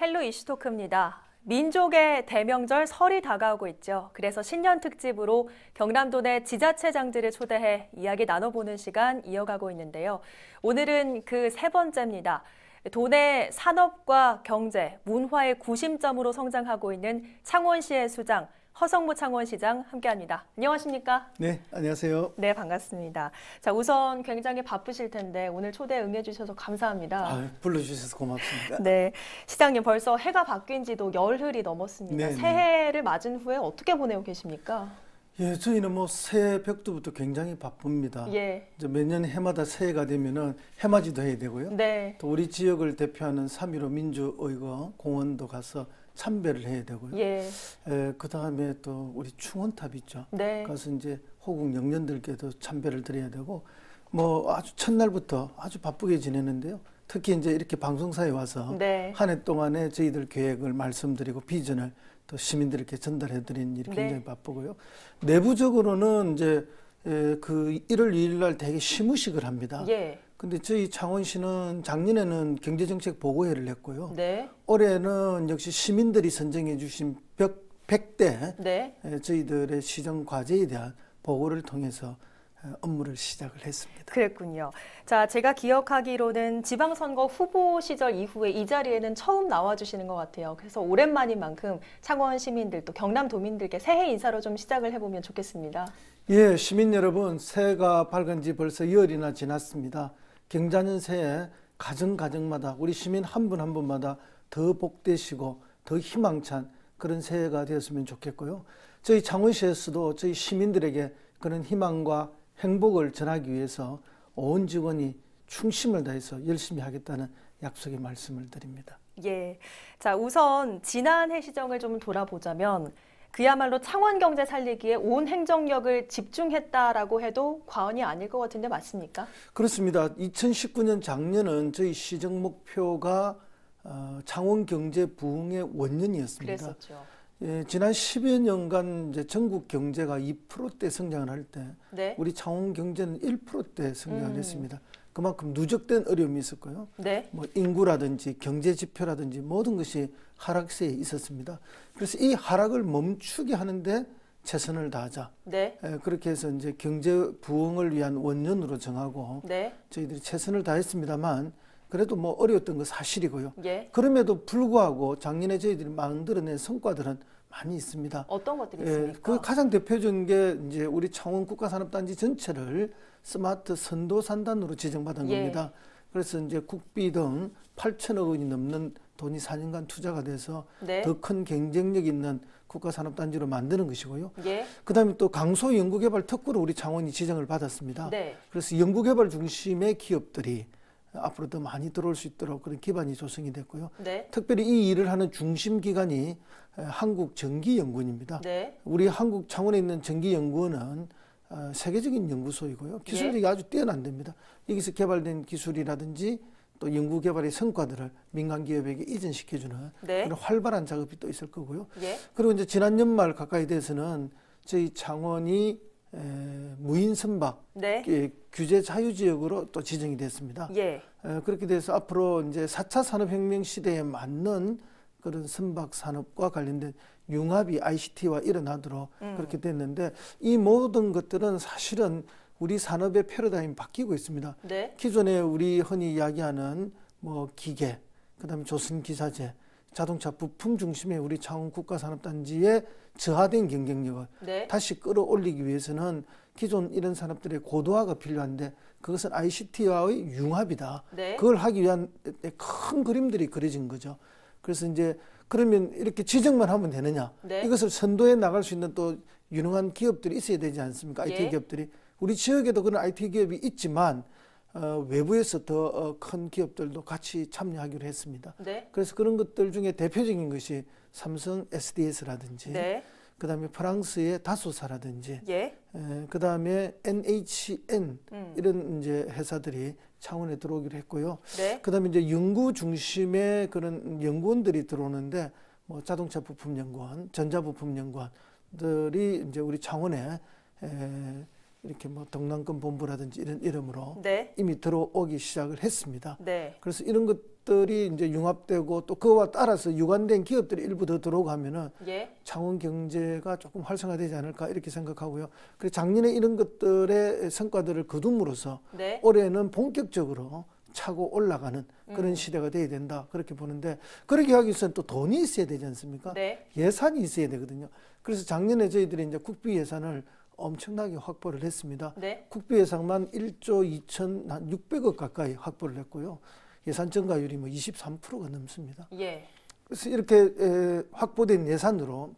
헬로 이슈토크입니다. 민족의 대명절 설이 다가오고 있죠. 그래서 신년 특집으로 경남도 내 지자체장들을 초대해 이야기 나눠보는 시간 이어가고 있는데요. 오늘은 그 세 번째입니다. 도내 산업과 경제, 문화의 구심점으로 성장하고 있는 창원시의 수장, 허성무 창원시장 함께합니다. 안녕하십니까? 네, 안녕하세요. 네, 반갑습니다. 자, 우선 굉장히 바쁘실 텐데 오늘 초대 응해주셔서 감사합니다. 불러주셔서 고맙습니다. 네, 시장님 벌써 해가 바뀐 지도 열흘이 넘었습니다. 네, 새해를 맞은 후에 어떻게 보내고 계십니까? 예, 저희는 뭐 새벽부터 굉장히 바쁩니다. 예. 이제 매년 해마다 새해가 되면은 해맞이도 해야 되고요. 네. 또 우리 지역을 대표하는 3.15 민주의거 공원도 가서 참배를 해야 되고요. 예. 그 다음에 또 우리 충원탑 있죠. 네. 가서 이제 호국 영년들께도 참배를 드려야 되고, 뭐 아주 첫날부터 아주 바쁘게 지내는데요. 특히 이제 이렇게 방송사에 와서 네. 한 해 동안의 저희들 계획을 말씀드리고 비전을 또 시민들에게 전달해드리는 일이 굉장히 네. 바쁘고요. 내부적으로는 이제 그 1월 2일 날 되게 시무식을 합니다. 예. 근데 저희 창원시는 작년에는 경제정책 보고회를 했고요. 네. 올해는 역시 시민들이 선정해 주신 100대 네. 저희들의 시정 과제에 대한 보고를 통해서 업무를 시작을 했습니다. 그랬군요. 자, 제가 기억하기로는 지방선거 후보 시절 이후에 이 자리에는 처음 나와주시는 것 같아요. 그래서 오랜만인 만큼 창원 시민들 또 경남 도민들께 새해 인사로 좀 시작을 해보면 좋겠습니다. 예, 시민 여러분, 새해가 밝은 지 벌써 열흘이나 지났습니다. 경자년 새해 가정마다 우리 시민 한 분 한 분마다 더 복되시고 더 희망찬 그런 새해가 되었으면 좋겠고요. 저희 창원시에서도 저희 시민들에게 그런 희망과 행복을 전하기 위해서 온 직원이 충심을 다해서 열심히 하겠다는 약속의 말씀을 드립니다. 예. 자, 우선 지난해 시정을 좀 돌아보자면 그야말로 창원 경제 살리기에 온 행정력을 집중했다라고 해도 과언이 아닐 것 같은데 맞습니까? 그렇습니다. 2019년 작년은 저희 시정 목표가 창원 경제 부흥의 원년이었습니다. 그랬었죠. 예, 지난 10여 년간 이제 전국 경제가 2%대 성장을 할 때 네. 우리 창원 경제는 1%대 성장을 했습니다. 그만큼 누적된 어려움이 있었고요. 네. 뭐 인구라든지 경제 지표라든지 모든 것이 하락세에 있었습니다. 그래서 이 하락을 멈추게 하는데 최선을 다하자. 네. 그렇게 해서 이제 경제 부흥을 위한 원년으로 정하고 네. 저희들이 최선을 다했습니다만 그래도 뭐 어려웠던 건 사실이고요. 예. 그럼에도 불구하고 작년에 저희들이 만들어낸 성과들은 많이 있습니다. 어떤 것들이 있습니까? 그 가장 대표적인 게 이제 우리 창원 국가산업단지 전체를 스마트 선도산단으로 지정받은 예. 겁니다. 그래서 이제 국비 등 8천억 원이 넘는 돈이 4년간 투자가 돼서 네. 더 큰 경쟁력 있는 국가산업단지로 만드는 것이고요. 예. 그다음에 또 강소 연구개발 특구로 우리 창원이 지정을 받았습니다. 네. 그래서 연구개발 중심의 기업들이 앞으로 더 많이 들어올 수 있도록 그런 기반이 조성이 됐고요. 네. 특별히 이 일을 하는 중심 기관이 한국전기연구원입니다. 네. 우리 한국 창원에 있는 전기연구원은 세계적인 연구소이고요. 기술력이 예. 아주 뛰어난 데입니다. 여기서 개발된 기술이라든지 또 연구 개발의 성과들을 민간 기업에게 이전시켜주는 네. 그런 활발한 작업이 또 있을 거고요. 예. 그리고 이제 지난 연말 가까이 돼서는 저희 창원이 무인 선박 네. 규제 자유지역으로 또 지정이 됐습니다. 예. 그렇게 돼서 앞으로 이제 4차 산업혁명 시대에 맞는 그런 선박 산업과 관련된 융합이 ICT와 일어나도록 그렇게 됐는데 이 모든 것들은 사실은 우리 산업의 패러다임이 바뀌고 있습니다. 네. 기존에 우리 흔히 이야기하는 뭐 기계, 그다음에 조선기사제, 자동차 부품 중심의 우리 창원 국가산업단지의 저하된 경쟁력을 네. 다시 끌어올리기 위해서는 기존 이런 산업들의 고도화가 필요한데 그것은 ICT와의 융합이다. 네. 그걸 하기 위한 큰 그림들이 그려진 거죠. 그래서 이제 그러면 이렇게 지정만 하면 되느냐? 네. 이것을 선도해 나갈 수 있는 또 유능한 기업들이 있어야 되지 않습니까? IT 예. 기업들이. 우리 지역에도 그런 IT 기업이 있지만 외부에서 더 큰 기업들도 같이 참여하기로 했습니다. 네. 그래서 그런 것들 중에 대표적인 것이 삼성 SDS라든지 네. 그다음에 프랑스의 다소사라든지 예. 그다음에 NHN 이런 이제 회사들이 창원에 들어오기로 했고요. 네. 그다음에 이제 연구 중심의 그런 연구원들이 들어오는데 뭐 자동차 부품 연구원, 전자 부품 연구원들이 이제 우리 창원에 이렇게 뭐 동남권 본부라든지 이런 이름으로 네. 이미 들어오기 시작을 했습니다. 네. 그래서 이런 것들이 이제 융합되고 또 그와 따라서 유관된 기업들이 일부 더 들어오고 하면은 예. 창원 경제가 조금 활성화되지 않을까 이렇게 생각하고요. 그래서 작년에 이런 것들의 성과들을 거둠으로써 네. 올해는 본격적으로 차고 올라가는 그런 시대가 돼야 된다 그렇게 보는데 그렇게 하기 위해서는 또 돈이 있어야 되지 않습니까? 네. 예산이 있어야 되거든요. 그래서 작년에 저희들이 이제 국비 예산을 엄청나게 확보를 했습니다. 네. 국비 예산만 1조 2,600억 가까이 확보를 했고요. 예산 증가율이 뭐 23%가 넘습니다. 예. 그래서 이렇게 확보된 예산으로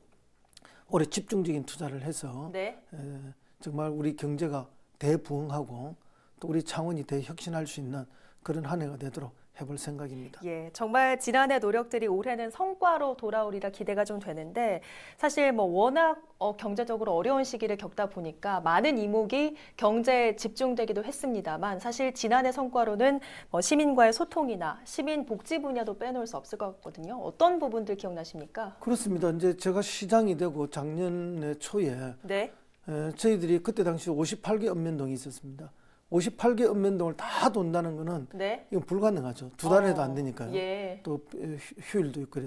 올해 집중적인 투자를 해서 네. 정말 우리 경제가 대부흥하고 또 우리 창원이 대혁신할 수 있는 그런 한 해가 되도록 해볼 생각입니다. 예, 정말 지난해 노력들이 올해는 성과로 돌아오리라 기대가 좀 되는데 사실 뭐 워낙 경제적으로 어려운 시기를 겪다 보니까 많은 이목이 경제에 집중되기도 했습니다만 사실 지난해 성과로는 뭐 시민과의 소통이나 시민 복지 분야도 빼놓을 수 없을 것 같거든요. 어떤 부분들 기억나십니까? 그렇습니다. 이제 제가 시장이 되고 작년에 초에 네. 저희들이 그때 당시 58개 읍면동이 있었습니다. 58개 읍면동을 다 돈다는 거는 네. 이건 불가능하죠. 두 달에도 안 되니까요. 예. 또 휴일도 있고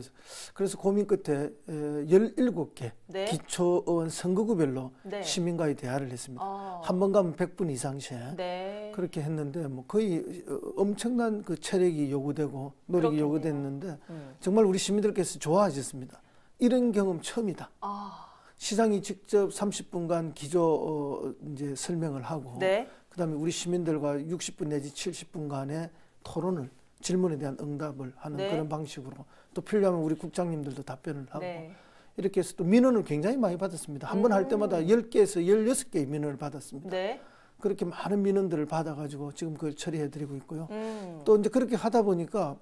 그래서 고민 끝에 17개 네. 기초의원 선거구별로 네. 시민과의 대화를 했습니다. 아. 한 번 가면 100분 이상씩 네. 그렇게 했는데 뭐 거의 엄청난 그 체력이 요구되고 노력이 그렇겠네요. 요구됐는데 정말 우리 시민들께서 좋아하셨습니다. 이런 경험 처음이다. 아. 시장이 직접 30분간 기조 이제 설명을 하고 네. 그다음에 우리 시민들과 60분 내지 70분간의 토론을 질문에 대한 응답을 하는 네. 그런 방식으로 또 필요하면 우리 국장님들도 답변을 하고 네. 이렇게 해서 또 민원을 굉장히 많이 받았습니다. 한 번 할 때마다 10개에서 16개의 민원을 받았습니다. 네. 그렇게 많은 민원들을 받아가지고 지금 그걸 처리해드리고 있고요. 음. 또 이제 그렇게 하다 보니까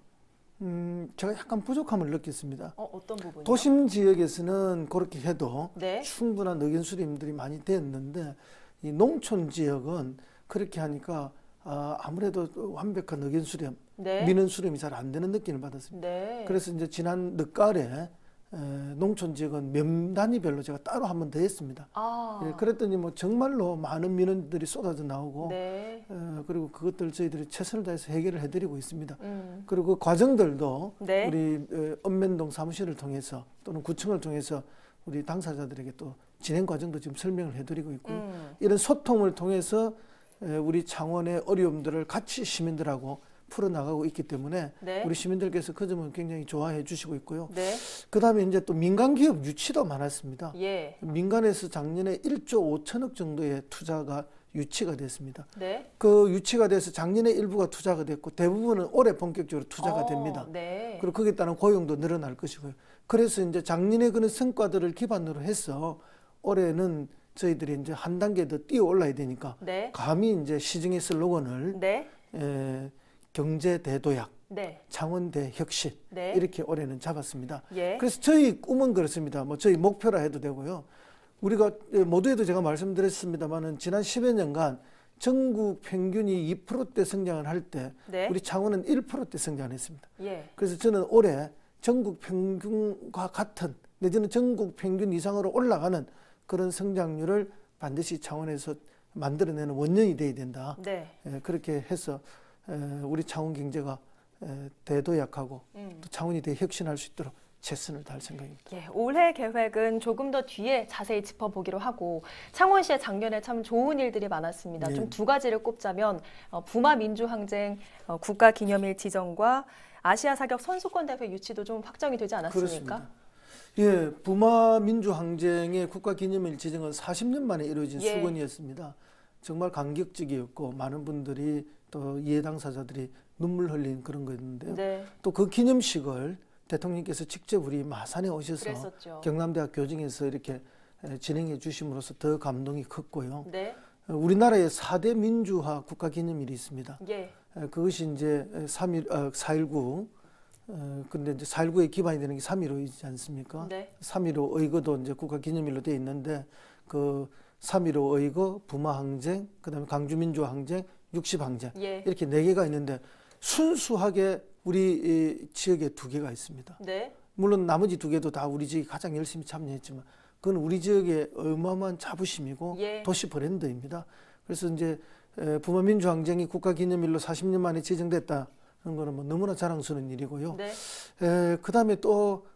제가 약간 부족함을 느꼈습니다. 어떤 부분이요? 도심 지역에서는 그렇게 해도 네. 충분한 의견 수렴들이 많이 됐는데 이 농촌 지역은 그렇게 하니까 아무래도 완벽한 의견 수렴, 네. 민원 수렴이 잘 안 되는 느낌을 받았습니다. 네. 그래서 이제 지난 늦가을에 농촌 지역은 면 단위별로 제가 따로 한 번 더 했습니다. 아. 예, 그랬더니 뭐 정말로 많은 민원들이 쏟아져 나오고 네. 그리고 그것들 저희들이 최선을 다해서 해결을 해드리고 있습니다. 음. 그리고 그 과정들도 네. 우리 읍면동 사무실을 통해서 또는 구청을 통해서 우리 당사자들에게 또 진행 과정도 지금 설명을 해드리고 있고요. 이런 소통을 통해서 우리 창원의 어려움들을 같이 시민들하고 풀어나가고 있기 때문에 네. 우리 시민들께서 그 점은 굉장히 좋아해 주시고 있고요. 네. 그다음에 이제 또 민간 기업 유치도 많았습니다. 예. 민간에서 작년에 1조 5천억 정도의 투자가 유치가 됐습니다. 네. 그 유치가 돼서 작년에 일부가 투자가 됐고 대부분은 올해 본격적으로 투자가 됩니다. 네. 그리고 거기에 따른 고용도 늘어날 것이고요. 그래서 이제 작년에 그런 성과들을 기반으로 해서 올해는 저희들이 이제 한 단계 더 뛰어 올라야 되니까 네. 감히 이제 시중의 슬로건을 네. 경제 대도약, 네. 창원 대혁신 네. 이렇게 올해는 잡았습니다. 예. 그래서 저희 꿈은 그렇습니다. 뭐 저희 목표라 해도 되고요. 우리가 모두에도 제가 말씀드렸습니다만은 지난 10여 년간 전국 평균이 2%대 성장을 할 때 네. 우리 창원은 1%대 성장했습니다. 예. 그래서 저는 올해 전국 평균과 같은 내지는 전국 평균 이상으로 올라가는 그런 성장률을 반드시 창원에서 만들어내는 원년이 돼야 된다. 네. 그렇게 해서 우리 창원 경제가 대도약하고 또 창원이 대혁신할 수 있도록 최선을 다할 생각입니다. 예, 올해 계획은 조금 더 뒤에 자세히 짚어보기로 하고 창원시에 작년에 참 좋은 일들이 많았습니다. 네. 좀 두 가지를 꼽자면 부마 민주항쟁 국가기념일 지정과 아시아 사격 선수권 대회 유치도 좀 확정이 되지 않았습니까? 그렇습니다. 예, 부마 민주항쟁의 국가기념일 지정은 40년 만에 이루어진 예. 수건이었습니다. 정말 감격적이었고 많은 분들이 또 이해 당사자들이 눈물 흘린 그런 거였는데요. 네. 또 그 기념식을 대통령께서 직접 우리 마산에 오셔서 그랬었죠. 경남대학 교정에서 이렇게 진행해 주심으로써 더 감동이 컸고요. 네. 우리나라의 4대 민주화 국가기념일이 있습니다. 예. 그것이 이제 4.19 근데 이제 4.19의 기반이 되는 게 3.15이지 않습니까? 네. 3.15 의거도 이제 국가기념일로 되어 있는데 그 3.15 의거, 부마항쟁, 그다음에 강주민주항쟁, 60항쟁 예. 이렇게 4개가 있는데 순수하게 우리 이 지역에 2개가 있습니다. 네. 물론 나머지 2개도 다 우리 지역이 가장 열심히 참여했지만 그건 우리 지역의 어마어마한 자부심이고 예. 도시 브랜드입니다. 그래서 이제 부모민주항쟁이 국가기념일로 40년 만에 지정됐다는 거는 뭐 너무나 자랑스러운 일이고요. 네. 그다음에 또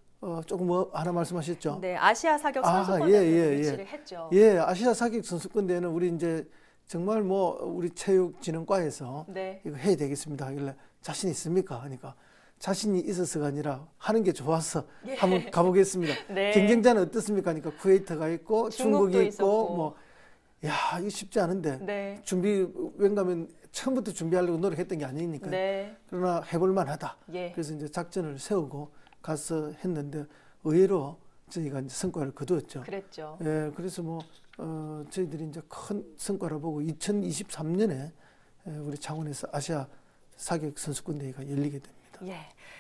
조금 뭐 하나 말씀하셨죠? 네, 아시아 사격 선수권대회를 유치를 했죠. 예, 아시아 사격 선수권대회는 우리 이제 정말 뭐 우리 체육진흥과에서 네. 이거 해야 되겠습니다. 하길래 자신 있습니까? 하니까 자신이 있어서가 아니라 하는 게 좋아서 예. 한번 가보겠습니다. 네. 경쟁자는 어떻습니까? 하니까 쿠웨이트가 있고 중국이 있고 있었고. 뭐 야, 이거 쉽지 않은데 네. 왠가면 처음부터 준비하려고 노력했던 게 아니니까. 네. 그러나 해볼 만하다. 예. 그래서 이제 작전을 세우고 가서 했는데 의외로 저희가 이제 성과를 거두었죠. 그랬죠. 예, 그래서 뭐 저희들이 이제 큰 성과를 보고 2023년에 우리 창원에서 아시아 사격 선수권 대회가 열리게 됩니다. 예.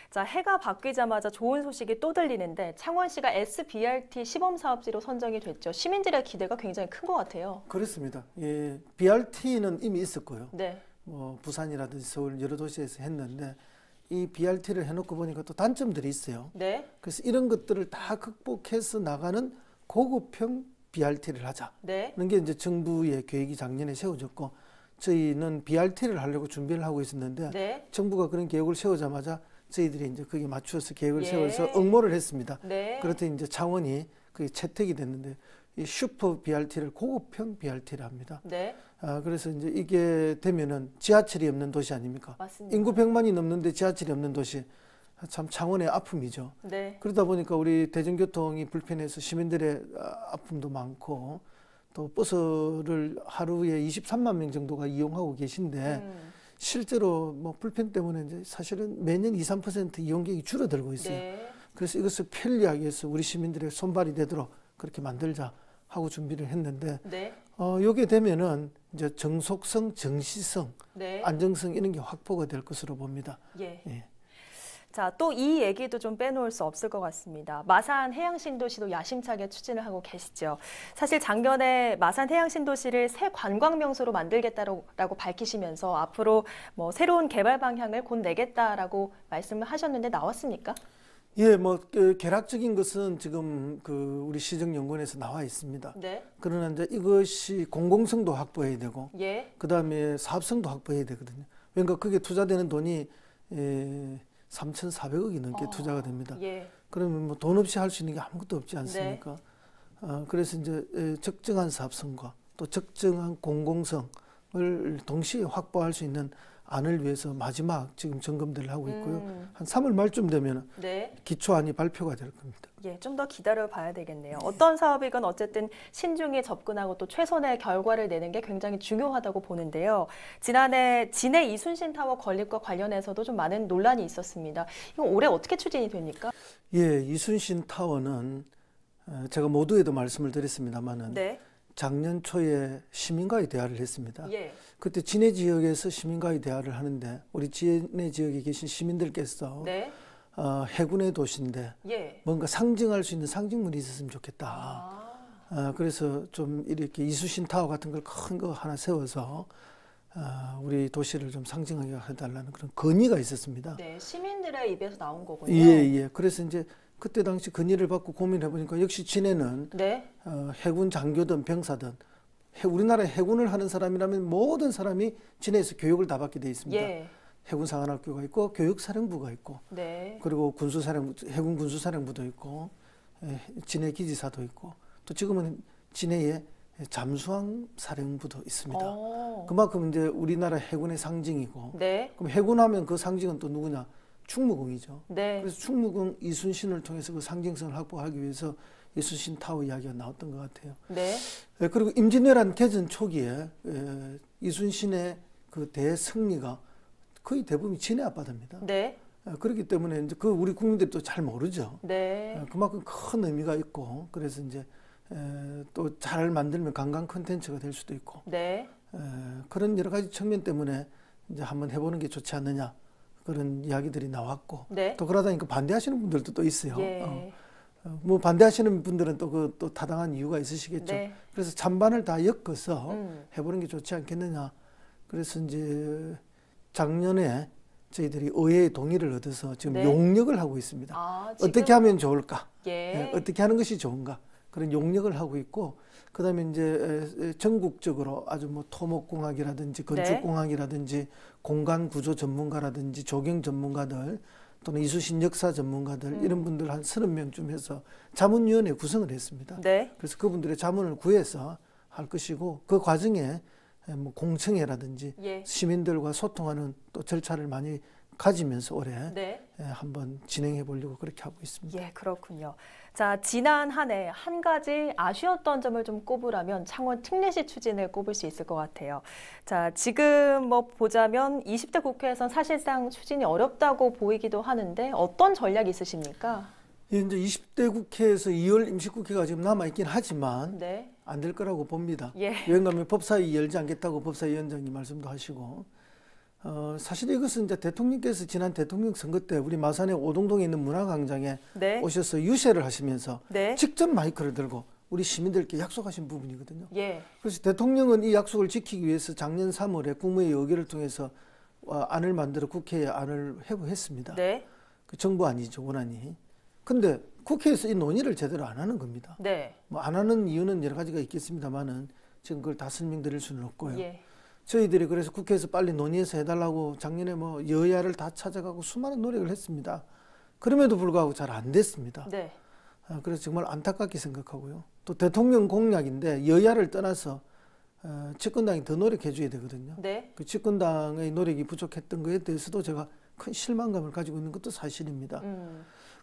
자, 해가 바뀌자마자 좋은 소식이 또 들리는데 창원시가 SBRT 시범 사업지로 선정이 됐죠. 시민들의 기대가 굉장히 큰 것 같아요. 그렇습니다. 예, BRT는 이미 있었고요. 네. 뭐 부산이라든지 서울 여러 도시에서 했는데 이 BRT를 해놓고 보니까 또 단점들이 있어요. 네. 그래서 이런 것들을 다 극복해서 나가는 고급형 BRT를 하자. 네. 그런 게 이제 정부의 계획이 작년에 세워졌고 저희는 BRT를 하려고 준비를 하고 있었는데 네. 정부가 그런 계획을 세우자마자 저희들이 이제 거기에 맞추어서 계획을 예. 세워서 응모를 했습니다. 네. 그렇더니 이제 창원이 그게 채택이 됐는데 이 슈퍼 BRT를 고급형 BRT를 합니다. 네. 그래서 이제 이게 되면은 지하철이 없는 도시 아닙니까? 맞습니다. 인구 100만이 넘는데 지하철이 없는 도시 참 창원의 아픔이죠. 네. 그러다 보니까 우리 대중교통이 불편해서 시민들의 아픔도 많고 또 버스를 하루에 23만 명 정도가 이용하고 계신데 실제로 뭐 불편 때문에 이제 사실은 매년 2, 3% 이용객이 줄어들고 있어요. 네. 그래서 이것을 편리하게 해서 우리 시민들의 손발이 되도록 그렇게 만들자 하고 준비를 했는데 네. 요게 되면은 이제 정속성, 정시성, 네. 안정성 이런 게 확보가 될 것으로 봅니다. 예. 예. 자, 또 이 얘기도 좀 빼놓을 수 없을 것 같습니다. 마산 해양신도시도 야심차게 추진을 하고 계시죠. 사실 작년에 마산 해양신도시를 새 관광명소로 만들겠다라고 밝히시면서 앞으로 뭐 새로운 개발 방향을 곧 내겠다라고 말씀을 하셨는데 나왔습니까? 예, 뭐 개락적인 것은 지금 그 우리 시정연구원에서 나와 있습니다. 네. 그러나 이제 이것이 공공성도 확보해야 되고, 예. 그 다음에 사업성도 확보해야 되거든요. 그러니까 그게 투자되는 돈이 3,400억이 넘게 투자가 됩니다. 예. 그러면 뭐 돈 없이 할 수 있는 게 아무것도 없지 않습니까? 그래서 이제 적정한 사업성과 또 적정한 공공성을 동시에 확보할 수 있는 안을 위해서 마지막 지금 점검들을 하고 있고요. 한 3월 말쯤 되면 네. 기초안이 발표가 될 겁니다. 예, 좀 더 기다려 봐야 되겠네요. 어떤 사업이건 어쨌든 신중히 접근하고 또 최선의 결과를 내는 게 굉장히 중요하다고 보는데요. 지난해 진해 이순신 타워 건립과 관련해서도 좀 많은 논란이 있었습니다. 이거 올해 어떻게 추진이 됩니까? 예, 이순신 타워는 제가 모두에도 말씀을 드렸습니다만은 네. 작년 초에 시민과의 대화를 했습니다. 예. 그때 진해 지역에서 시민과의 대화를 하는데 우리 진해 지역에 계신 시민들께서 네. 해군의 도시인데 예. 뭔가 상징할 수 있는 상징물이 있었으면 좋겠다. 그래서 좀 이렇게 이순신 타워 같은 걸 큰 거 하나 세워서 우리 도시를 좀 상징하게 해달라는 그런 건의가 있었습니다. 네, 시민들의 입에서 나온 거군요. 예. 그래서 이제 그때 당시 건의를 받고 고민해 보니까 역시 진해는 네. 해군 장교든 병사든 우리나라 해군을 하는 사람이라면 모든 사람이 진해에서 교육을 다 받게 돼 있습니다. 예. 해군사관학교가 있고 교육사령부가 있고 네. 그리고 해군 군수사령부도 있고 진해 기지사도 있고 또 지금은 진해에 잠수함 사령부도 있습니다. 그만큼 이제 우리나라 해군의 상징이고 네. 그럼 해군하면 그 상징은 또 누구냐? 충무공이죠. 네. 그래서 충무공 이순신을 통해서 그 상징성을 확보하기 위해서 이순신 타워 이야기가 나왔던 것 같아요. 네. 그리고 임진왜란 개전 초기에 이순신의 그 대승리가 거의 대부분 진해 앞바다입니다. 네. 그렇기 때문에 이제 그 우리 국민들이 또 잘 모르죠. 네. 그만큼 큰 의미가 있고 그래서 이제 또 잘 만들면 관광 콘텐츠가 될 수도 있고 네. 그런 여러 가지 측면 때문에 이제 한번 해보는 게 좋지 않느냐 그런 이야기들이 나왔고 네. 또 그러다 보니까 반대하시는 분들도 또 있어요. 예. 뭐 반대하시는 분들은 또 타당한 이유가 있으시겠죠. 네. 그래서 찬반을 다 엮어서 해보는 게 좋지 않겠느냐. 그래서 이제 작년에 저희들이 의회의 동의를 얻어서 지금 네. 용역을 하고 있습니다. 지금... 어떻게 하면 좋을까? 예. 어떻게 하는 것이 좋은가? 그런 용역을 하고 있고, 그다음에 이제 전국적으로 아주 뭐 토목공학이라든지 건축공학이라든지 공간 구조 전문가라든지 조경 전문가들 또는 이수신 역사 전문가들 이런 분들 한 30명쯤 해서 자문위원회 구성을 했습니다. 네. 그래서 그분들의 자문을 구해서 할 것이고, 그 과정에 뭐 공청회라든지 예. 시민들과 소통하는 또 절차를 많이 가지면서 올해 네. 한번 진행해 보려고 그렇게 하고 있습니다. 예, 그렇군요. 자, 지난 한 해 한 가지 아쉬웠던 점을 좀 꼽으라면 창원 특례시 추진을 꼽을 수 있을 것 같아요. 자, 지금 뭐 보자면 20대 국회에선 사실상 추진이 어렵다고 보이기도 하는데 어떤 전략이 있으십니까? 이제 20대 국회에서 2월 임시국회가 지금 남아있긴 하지만 네. 안 될 거라고 봅니다. 예. 왜냐하면 법사위 열지 않겠다고 법사위원장님 말씀도 하시고, 사실 이것은 이제 대통령께서 지난 대통령 선거 때 우리 마산의 오동동에 있는 문화광장에 네. 오셔서 유세를 하시면서 네. 직접 마이크를 들고 우리 시민들께 약속하신 부분이거든요. 예. 그래서 대통령은 이 약속을 지키기 위해서 작년 3월에 국무회의 의결을 통해서 안을 만들어 국회에 안을 회부했습니다. 네. 그 정부안이죠, 원안이. 근데 국회에서 이 논의를 제대로 안 하는 겁니다. 네. 뭐 안 하는 이유는 여러 가지가 있겠습니다만은 지금 그걸 다 설명드릴 수는 없고요. 예. 저희들이 그래서 국회에서 빨리 논의해서 해달라고 작년에 뭐 여야를 다 찾아가고 수많은 노력을 했습니다. 그럼에도 불구하고 잘 안 됐습니다. 네. 그래서 정말 안타깝게 생각하고요. 또 대통령 공약인데 여야를 떠나서 집권당이 더 노력해 줘야 되거든요. 네. 그 집권당의 노력이 부족했던 것에 대해서도 제가 큰 실망감을 가지고 있는 것도 사실입니다.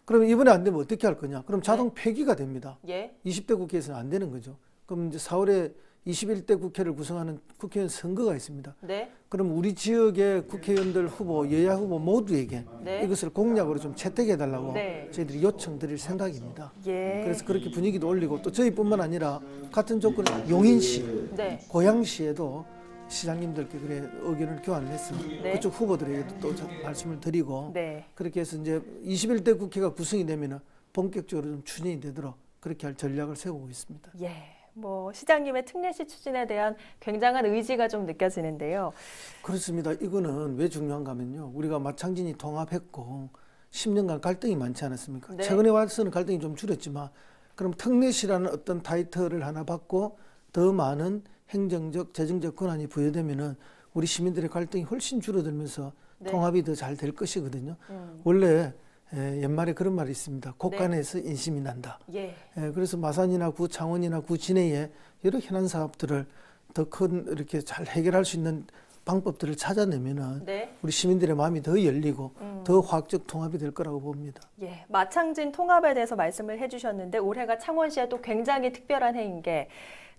그럼 이번에 안 되면 어떻게 할 거냐? 그럼 자동 폐기가 됩니다. 예. 20대 국회에서는 안 되는 거죠. 그럼 이제 4월에 21대 국회를 구성하는 국회의원 선거가 있습니다. 네. 그럼 우리 지역의 국회의원들 후보, 여야 후보 모두에게 네. 이것을 공약으로 좀 채택해달라고 네. 저희들이 요청드릴 생각입니다. 예. 그래서 그렇게 분위기도 올리고, 또 저희뿐만 아니라 같은 조건의 용인시, 네. 고양시에도 시장님들께 그래 의견을 교환해서 네. 그쪽 후보들에게도 또 말씀을 드리고, 네. 그렇게 해서 이제 21대 국회가 구성이 되면은 본격적으로 좀 추진이 되도록 그렇게 할 전략을 세우고 있습니다. 예. 뭐 시장님의 특례시 추진에 대한 굉장한 의지가 좀 느껴지는데요. 그렇습니다. 이거는 왜 중요한가 하면요, 우리가 마창진이 통합했고 10년간 갈등이 많지 않았습니까? 네. 최근에 와서는 갈등이 좀 줄었지만, 그럼 특례시라는 어떤 타이틀을 하나 받고 더 많은 행정적, 재정적 권한이 부여되면은 우리 시민들의 갈등이 훨씬 줄어들면서 네. 통합이 더 잘 될 것이거든요. 원래 옛말에 그런 말이 있습니다. 곳간에서 인심이 난다. 예. 그래서 마산이나 구 창원이나 구 진해의 여러 현안 사업들을 더 큰 이렇게 잘 해결할 수 있는 방법들을 찾아내면은 네. 우리 시민들의 마음이 더 열리고 더 화학적 통합이 될 거라고 봅니다. 예. 마창진 통합에 대해서 말씀을 해주셨는데 올해가 창원시에 또 굉장히 특별한 해인 게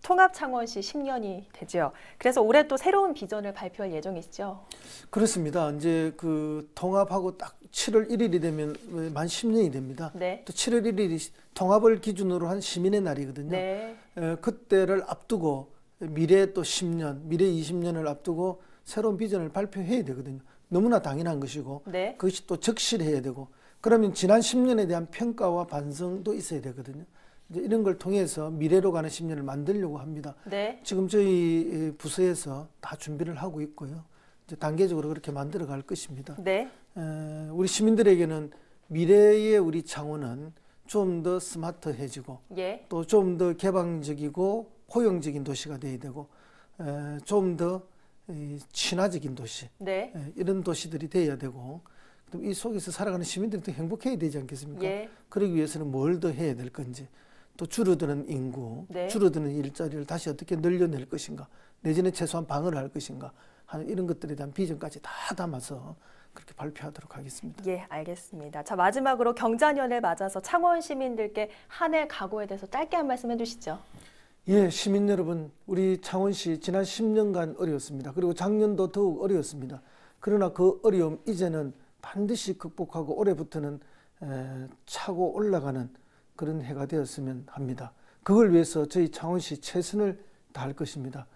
통합 창원시 10년이 되죠. 그래서 올해 또 새로운 비전을 발표할 예정이시죠? 그렇습니다. 이제 그 통합하고 딱 7월 1일이 되면 만 10년이 됩니다. 네. 또 7월 1일이 통합을 기준으로 한 시민의 날이거든요. 네. 그때를 앞두고 미래 또 10년, 미래 20년을 앞두고 새로운 비전을 발표해야 되거든요. 너무나 당연한 것이고, 네. 그것이 또 적실해야 되고, 그러면 지난 10년에 대한 평가와 반성도 있어야 되거든요. 이제 이런 걸 통해서 미래로 가는 10년을 만들려고 합니다. 네. 지금 저희 부서에서 다 준비를 하고 있고요. 이제 단계적으로 그렇게 만들어 갈 것입니다. 네. 우리 시민들에게는 미래의 우리 창원은 좀 더 스마트해지고, 예. 또 좀 더 개방적이고 포용적인 도시가 돼야 되고, 좀 더 친화적인 도시, 네. 이런 도시들이 돼야 되고, 이 속에서 살아가는 시민들이 더 행복해야 되지 않겠습니까? 예. 그러기 위해서는 뭘 더 해야 될 건지, 또 줄어드는 인구, 네. 줄어드는 일자리를 다시 어떻게 늘려낼 것인가, 내지는 최소한 방어를 할 것인가 하는 이런 것들에 대한 비전까지 다 담아서 그렇게 발표하도록 하겠습니다. 예, 알겠습니다. 자, 마지막으로 경자년을 맞아서 창원 시민들께 한 해 각오에 대해서 짧게 한 말씀 해주시죠. 예, 시민 여러분, 우리 창원시 지난 10년간 어려웠습니다. 그리고 작년도 더욱 어려웠습니다. 그러나 그 어려움 이제는 반드시 극복하고 올해부터는 차고 올라가는 그런 해가 되었으면 합니다. 그걸 위해서 저희 창원시 최선을 다할 것입니다.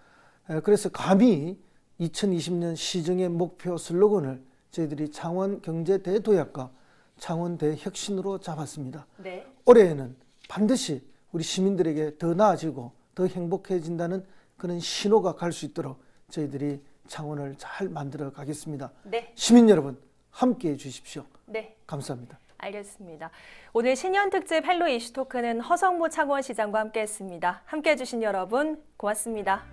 그래서 감히 2020년 시정의 목표 슬로건을 저희들이 창원 경제 대도약과 창원 대혁신으로 잡았습니다. 네. 올해에는 반드시 우리 시민들에게 더 나아지고 더 행복해진다는 그런 신호가 갈 수 있도록 저희들이 창원을 잘 만들어 가겠습니다. 네. 시민 여러분, 함께해 주십시오. 네. 감사합니다. 알겠습니다. 오늘 신년 특집 헬로 이슈 토크는 허성무 창원시장과 함께했습니다. 함께해 주신 여러분 고맙습니다.